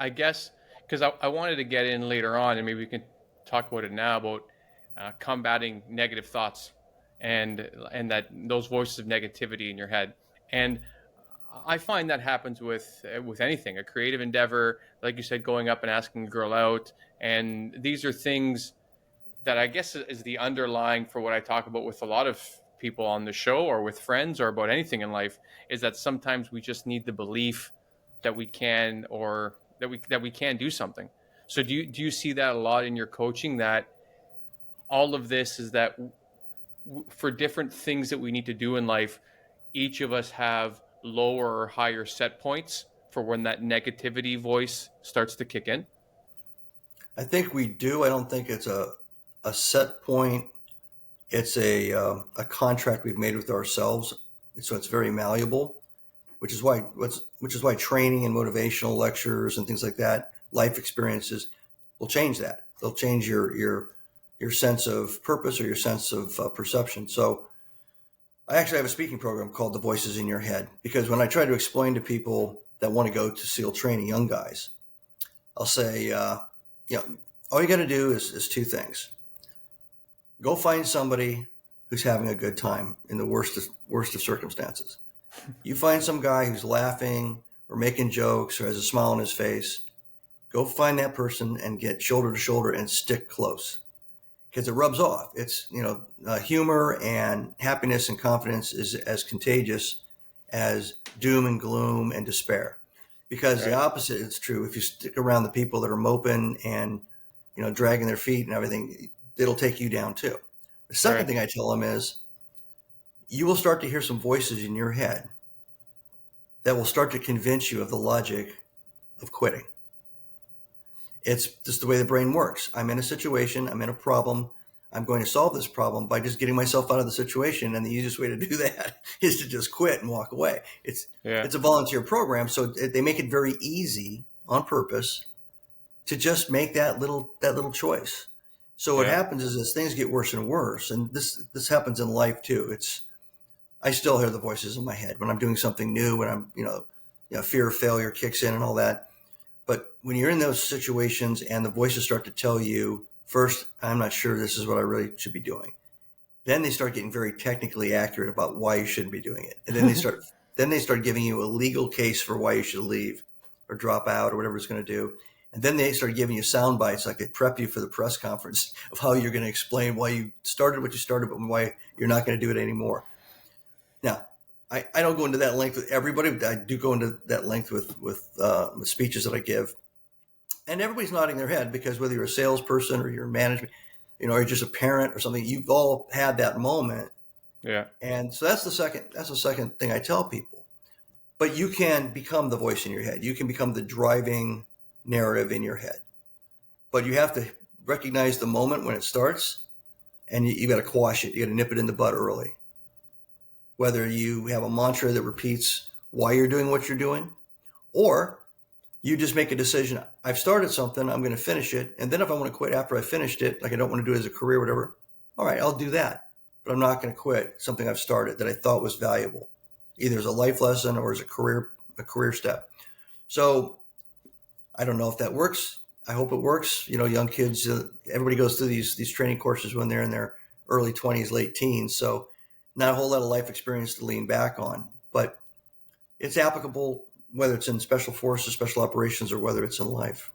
I guess because I wanted to get in later on, and maybe we can talk about it now about combating negative thoughts and that those voices of negativity in your head. And I find that happens with anything, a creative endeavor, like you said, going up and asking a girl out, and these are things that I guess is the underlying for what I talk about with a lot of people on the show or with friends or about anything in life is that sometimes we just need the belief that we can or that we can do something. So do you see that a lot in your coaching that all of this is that for different things that we need to do in life, each of us have lower or higher set points for when that negativity voice starts to kick in? I think we do. I don't think it's a set point. It's a contract we've made with ourselves, so it's very malleable. Which is why training and motivational lectures and things like that, life experiences, will change that. They'll change your sense of purpose or your sense of perception. So I actually have a speaking program called The Voices in Your Head, because when I try to explain to people that want to go to SEAL training, young guys, I'll say, all you got to do is two things. Go find somebody who's having a good time in the worst of circumstances. You find some guy who's laughing or making jokes or has a smile on his face. Go find that person and get shoulder to shoulder and stick close, because it rubs off. It's, humor and happiness and confidence is as contagious as doom and gloom and despair, because the Right. opposite is true. If you stick around the people that are moping and, dragging their feet and everything, it'll take you down too. The second Right. thing I tell them is you will start to hear some voices in your head that will start to convince you of the logic of quitting. It's just the way the brain works. I'm in a situation, I'm in a problem. I'm going to solve this problem by just getting myself out of the situation. And the easiest way to do that is to just quit and walk away. It's Yeah. it's a volunteer program, so they make it very easy on purpose to just make that little choice. So what Yeah. happens is as things get worse and worse, and this happens in life too. I still hear the voices in my head when I'm doing something new, when I'm, fear of failure kicks in and all that. But when you're in those situations and the voices start to tell you, first, I'm not sure this is what I really should be doing. Then they start getting very technically accurate about why you shouldn't be doing it. And then they start giving you a legal case for why you should leave or drop out or whatever it's going to do. And then they start giving you sound bites, like they prep you for the press conference of how you're going to explain why you started what you started, but why you're not going to do it anymore. Now, I don't go into that length with everybody, but I do go into that length with speeches that I give. And everybody's nodding their head, because whether you're a salesperson or you're management, or you're just a parent or something, you've all had that moment. Yeah. And so that's the second thing I tell people. But you can become the voice in your head. You can become the driving narrative in your head. But you have to recognize the moment when it starts, and you got to quash it. You got to nip it in the bud early. Whether you have a mantra that repeats why you're doing what you're doing, or you just make a decision. I've started something, I'm going to finish it. And then if I want to quit after I finished it, like I don't want to do it as a career, whatever, all right, I'll do that. But I'm not going to quit something I've started that I thought was valuable, either as a life lesson or as a career step. So I don't know if that works. I hope it works. Young kids, everybody goes through these training courses when they're in their early 20s, late teens. So not a whole lot of life experience to lean back on, but it's applicable whether it's in special forces, special operations, or whether it's in life.